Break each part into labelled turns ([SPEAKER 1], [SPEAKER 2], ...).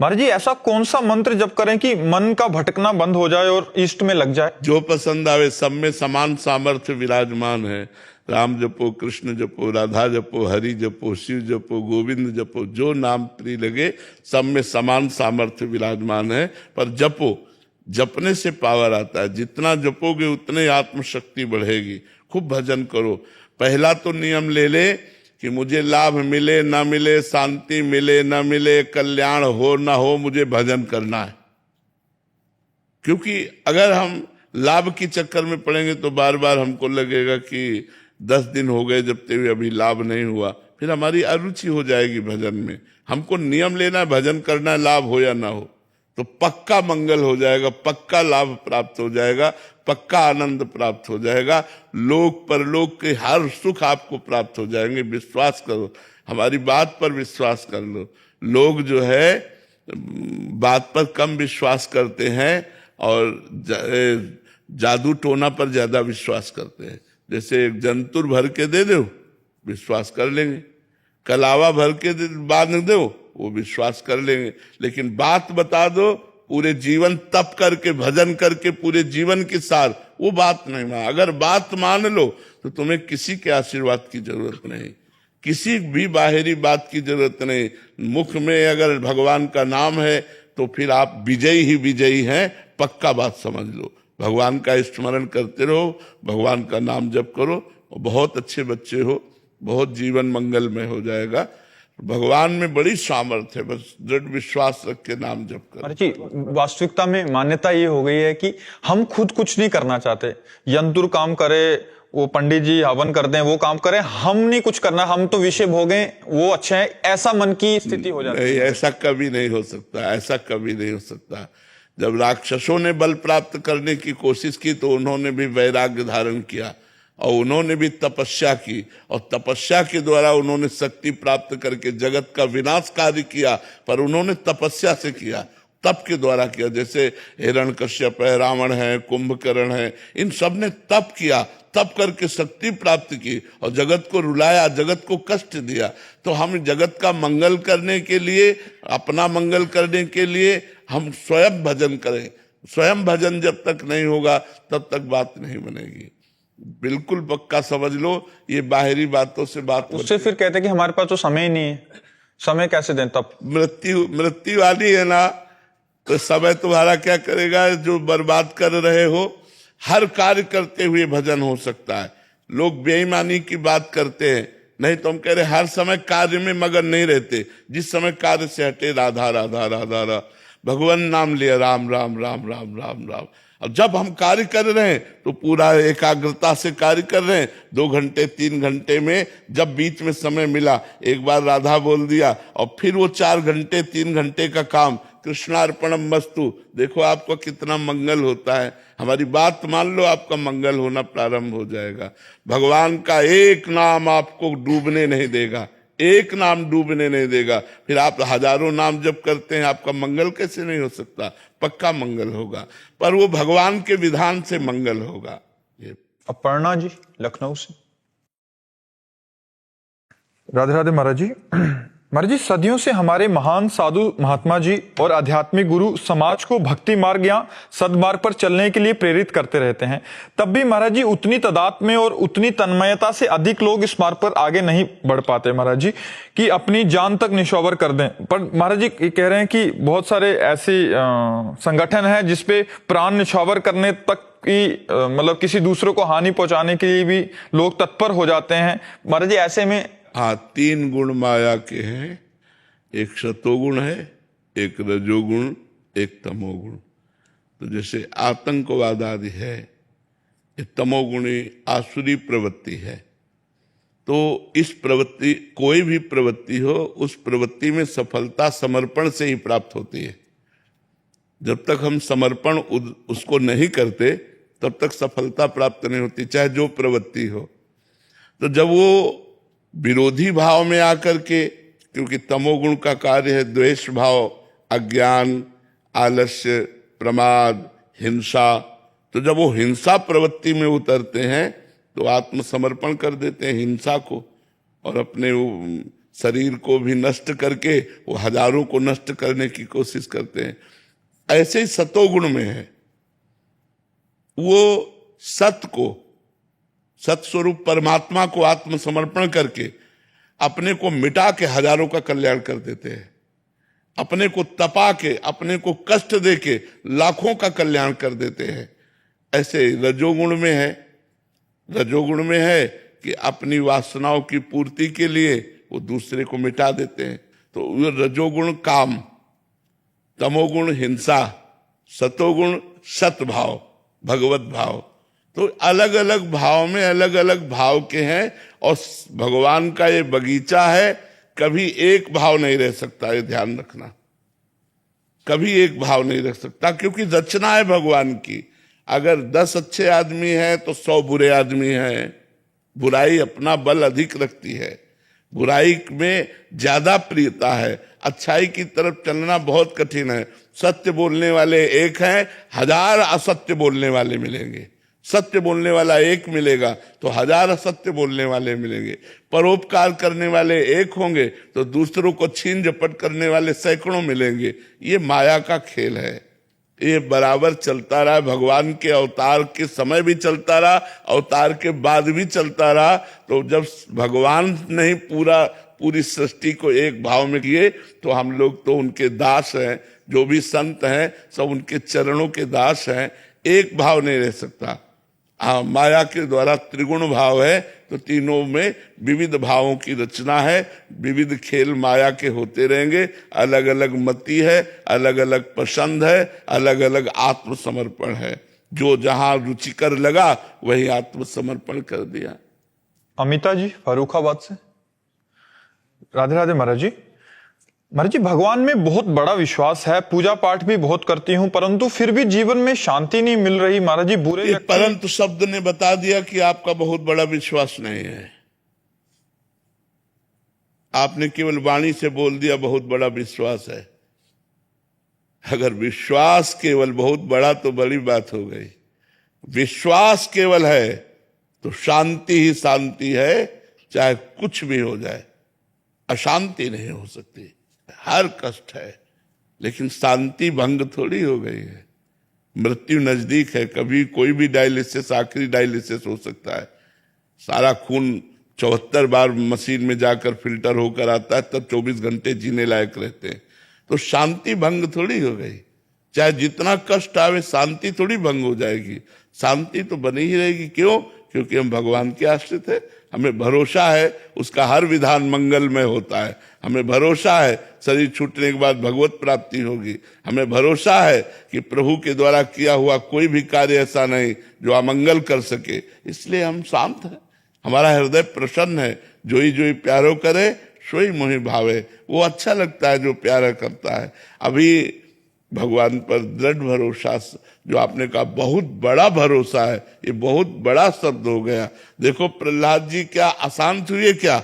[SPEAKER 1] महाराज जी ऐसा कौन सा मंत्र जप करें कि मन का भटकना बंद हो जाए और इष्ट में लग जाए?
[SPEAKER 2] जो पसंद आवे, सब में समान सामर्थ्य विराजमान है। राम जपो, कृष्ण जपो, राधा जपो, हरि जपो, शिव जपो, गोविंद जपो, जो नाम प्रिय लगे, सब में समान सामर्थ्य विराजमान है। पर जपो, जपने से पावर आता है। जितना जपोगे उतने आत्मशक्ति बढ़ेगी। खूब भजन करो। पहला तो नियम ले ले कि मुझे लाभ मिले ना मिले, शांति मिले ना मिले, कल्याण हो ना हो, मुझे भजन करना है। क्योंकि अगर हम लाभ के चक्कर में पड़ेंगे तो बार बार हमको लगेगा कि 10 दिन हो गए जबते हुए अभी लाभ नहीं हुआ, फिर हमारी अरुचि हो जाएगी भजन में। हमको नियम लेना है, भजन करना है, लाभ हो या ना हो, तो पक्का मंगल हो जाएगा, पक्का लाभ प्राप्त हो जाएगा, पक्का आनंद प्राप्त हो जाएगा। लोक परलोक के हर सुख आपको प्राप्त हो जाएंगे। विश्वास करो, हमारी बात पर विश्वास कर लो। लोग जो है बात पर कम विश्वास करते हैं और जादू टोना पर ज्यादा विश्वास करते हैं। जैसे एक जंतुर भर के दे दो, विश्वास कर लेंगे। कलावा भर के बांध दो, वो विश्वास कर लेंगे। लेकिन बात बता दो, पूरे जीवन तप करके, भजन करके, पूरे जीवन के सार, वो बात नहीं मान। अगर बात मान लो तो तुम्हें किसी के आशीर्वाद की जरूरत नहीं, किसी भी बाहरी बात की जरूरत नहीं। मुख में अगर भगवान का नाम है तो फिर आप विजयी ही विजयी हैं, पक्का बात समझ लो। भगवान का स्मरण करते रहो, भगवान का नाम जप करो, बहुत अच्छे बच्चे हो, बहुत जीवन मंगलमय हो जाएगा। भगवान में बड़ी सामर्थ्य है, बस दृढ़ विश्वास रख के नाम जप करो।
[SPEAKER 1] महाराज जी वास्तविकता में मान्यता ये हो गई है कि हम खुद कुछ नहीं करना चाहते। यंत्र काम करे, वो पंडित जी हवन कर दें, वो काम करें, हम नहीं कुछ करना, हम तो विषय भोगें, वो अच्छा है, ऐसा मन की स्थिति हो जाती है।
[SPEAKER 2] ऐसा कभी नहीं हो सकता, ऐसा कभी नहीं हो सकता। जब राक्षसों ने बल प्राप्त करने की कोशिश की तो उन्होंने भी वैराग्य धारण किया और उन्होंने भी तपस्या की, और तपस्या के द्वारा उन्होंने शक्ति प्राप्त करके जगत का विनाश कार्य किया। पर उन्होंने तपस्या से किया, तप के द्वारा किया। जैसे हिरण्यकश्यप है, रावण है, कुंभकर्ण है, इन सब ने तप किया, तप करके शक्ति प्राप्त की और जगत को रुलाया, जगत को कष्ट दिया। तो हम जगत का मंगल करने के लिए, अपना मंगल करने के लिए हम स्वयं भजन करें। स्वयं भजन जब तक नहीं होगा तब तक बात नहीं बनेगी। बिल्कुल पक्का समझ लो, ये बाहरी बातों से बात
[SPEAKER 1] उससे फिर कहते हैं कि हमारे पास तो समय ही नहीं है, समय कैसे दें? तब
[SPEAKER 2] मृत्यु वाली है ना, तो समय तुम्हारा क्या करेगा? जो बर्बाद कर रहे हो, हर कार्य करते हुए भजन हो सकता है। लोग बेईमानी की बात करते हैं, नहीं तो हम कह रहे हर समय कार्य में मगन नहीं रहते। जिस समय कार्य से हटे, राधा राधा राधा राधा, भगवान नाम लिया, राम राम राम राम राम राम। अब जब हम कार्य कर रहे हैं तो पूरा एकाग्रता से कार्य कर रहे हैं। 2 घंटे 3 घंटे में जब बीच में समय मिला, एक बार राधा बोल दिया और फिर वो 4 घंटे 3 घंटे का काम कृष्णार्पणम वस्तु। देखो आपको कितना मंगल होता है। हमारी बात मान लो, आपका मंगल होना प्रारंभ हो जाएगा। भगवान का एक नाम आपको डूबने नहीं देगा, एक नाम डूबने नहीं देगा। फिर आप हजारों नाम जब करते हैं, आपका मंगल कैसे नहीं हो सकता? पक्का मंगल होगा, पर वो भगवान के विधान से मंगल होगा। ये
[SPEAKER 1] अपर्णा जी लखनऊ से। राधे राधे महाराज जी। महाराज जी सदियों से हमारे महान साधु महात्मा जी और आध्यात्मिक गुरु समाज को भक्ति मार्ग या सदमार्ग पर चलने के लिए प्रेरित करते रहते हैं। तब भी महाराज जी उतनी तादाद में और उतनी तन्मयता से अधिक लोग इस मार्ग पर आगे नहीं बढ़ पाते महाराज जी, कि अपनी जान तक निछावर कर दें। पर महाराज जी कह रहे हैं कि बहुत सारे ऐसे संगठन हैं जिसपे प्राण निछावर करने तक कि मतलब किसी दूसरों को हानि पहुंचाने के लिए भी लोग तत्पर हो जाते हैं। महाराज जी ऐसे में
[SPEAKER 2] 3 गुण माया के हैं, एक सतोगुण है, एक रजोगुण, एक तमोगुण। तो जैसे आतंकवाद आदि है, ये तमोगुणी आसुरी प्रवृत्ति है। तो इस प्रवृत्ति, कोई भी प्रवृत्ति हो, उस प्रवृत्ति में सफलता समर्पण से ही प्राप्त होती है। जब तक हम समर्पण उसको नहीं करते तब तक सफलता प्राप्त नहीं होती, चाहे जो प्रवृत्ति हो। तो जब वो विरोधी भाव में आकर के, क्योंकि तमोगुण का कार्य है द्वेष भाव, अज्ञान, आलस्य, प्रमाद, हिंसा, तो जब वो हिंसा प्रवृत्ति में उतरते हैं तो आत्मसमर्पण कर देते हैं हिंसा को और अपने शरीर को भी नष्ट करके वो हजारों को नष्ट करने की कोशिश करते हैं। ऐसे ही सतोगुण में है, वो सत को, सत स्वरूप परमात्मा को आत्मसमर्पण करके अपने को मिटा के हजारों का कल्याण कर देते हैं, अपने को तपा के, अपने को कष्ट दे के लाखों का कल्याण कर देते हैं। ऐसे रजोगुण में है, रजोगुण में है कि अपनी वासनाओं की पूर्ति के लिए वो दूसरे को मिटा देते हैं। तो वो रजोगुण काम, तमोगुण हिंसा, सतोगुण सतभाव, भगवत भाव। तो अलग अलग भाव में अलग अलग भाव के हैं, और भगवान का ये बगीचा है, कभी एक भाव नहीं रह सकता, ये ध्यान रखना। कभी एक भाव नहीं रख सकता, क्योंकि रचना है भगवान की। अगर 10 अच्छे आदमी हैं तो 100 बुरे आदमी हैं। बुराई अपना बल अधिक रखती है, बुराई में ज्यादा प्रियता है, अच्छाई की तरफ चलना बहुत कठिन है। सत्य बोलने वाले एक हैं, 1000 असत्य बोलने वाले मिलेंगे। सत्य बोलने वाला एक मिलेगा तो 1000 असत्य बोलने वाले मिलेंगे। परोपकार करने वाले एक होंगे तो दूसरों को छीन झपट करने वाले सैकड़ों मिलेंगे। ये माया का खेल है, ये बराबर चलता रहा। भगवान के अवतार के समय भी चलता रहा, अवतार के बाद भी चलता रहा। तो जब भगवान ने ही पूरी सृष्टि को एक भाव में किए, तो हम लोग तो उनके दास हैं। जो भी संत हैं सब उनके चरणों के दास हैं। एक भाव नहीं रह सकता। माया के द्वारा त्रिगुण भाव है, तो तीनों में विविध भावों की रचना है। विविध खेल माया के होते रहेंगे। अलग अलग मति है, अलग अलग पसंद है, अलग अलग आत्मसमर्पण है। जो जहां रुचिकर लगा वही आत्मसमर्पण कर दिया।
[SPEAKER 1] अमिता जी फर्रुखाबाद से। राधे राधे महाराज जी। महाराज जी, भगवान में बहुत बड़ा विश्वास है, पूजा पाठ भी बहुत करती हूँ, परंतु फिर भी जीवन में शांति नहीं मिल रही। महाराज जी, बुरे
[SPEAKER 2] परंतु शब्द ने बता दिया कि आपका बहुत बड़ा विश्वास नहीं है। आपने केवल वाणी से बोल दिया बहुत बड़ा विश्वास है। अगर विश्वास केवल बहुत बड़ा तो बड़ी बात हो गई। विश्वास केवल है तो शांति ही शांति है, चाहे कुछ भी हो जाए। अशांति नहीं हो सकती। हर कष्ट है, लेकिन शांति भंग थोड़ी हो गई है। मृत्यु नजदीक है, कभी कोई भी डायलिसिस, आखिरी डायलिसिस हो सकता है। सारा खून 74 बार मशीन में जाकर फिल्टर होकर आता है, तब 24 घंटे जीने लायक रहते हैं। तो शांति भंग थोड़ी हो गई। चाहे जितना कष्ट आवे, शांति थोड़ी भंग हो जाएगी। शांति तो बनी ही रहेगी। क्यों? क्योंकि हम भगवान के आश्रित है। हमें भरोसा है उसका हर विधान मंगलमय होता है। हमें भरोसा है शरीर छूटने के बाद भगवत प्राप्ति होगी। हमें भरोसा है कि प्रभु के द्वारा किया हुआ कोई भी कार्य ऐसा नहीं जो अमंगल कर सके। इसलिए हम शांत हैं, हमारा हृदय प्रसन्न है। जो ही प्यारो करे सोई मोहि भावे। वो अच्छा लगता है जो प्यारा करता है। अभी भगवान पर दृढ़ भरोसा, जो आपने कहा बहुत बड़ा भरोसा है, ये बहुत बड़ा शब्द हो गया। देखो प्रहलाद जी क्या अशांत हुए, क्या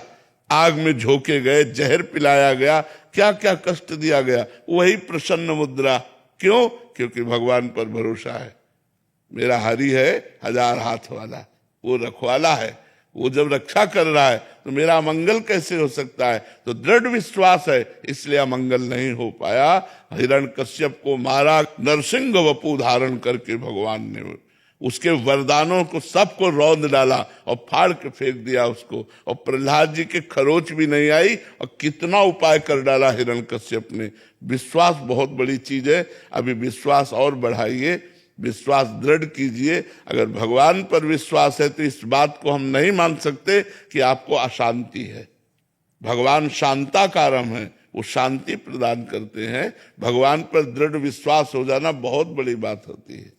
[SPEAKER 2] आग में झोंके गए, जहर पिलाया गया, क्या क्या कष्ट दिया गया, वही प्रसन्न मुद्रा। क्यों? क्योंकि भगवान पर भरोसा है। मेरा हरि है 1000 हाथ वाला, वो रखवाला है। वो जब रक्षा कर रहा है तो मेरा अमंगल कैसे हो सकता है? तो दृढ़ विश्वास है, इसलिए अमंगल नहीं हो पाया। हिरण्यकश्यप को मारा, नरसिंह वपु धारण करके भगवान ने उसके वरदानों को सबको रौंद डाला और फाड़ के फेंक दिया उसको। और प्रहलाद जी के खरोच भी नहीं आई, और कितना उपाय कर डाला हिरण्यकश्यप ने। विश्वास बहुत बड़ी चीज है। अभी विश्वास और बढ़ाइए, विश्वास दृढ़ कीजिए। अगर भगवान पर विश्वास है तो इस बात को हम नहीं मान सकते कि आपको अशांति है। भगवान शांताकारम है, वो शांति प्रदान करते हैं। भगवान पर दृढ़ विश्वास हो जाना बहुत बड़ी बात होती है।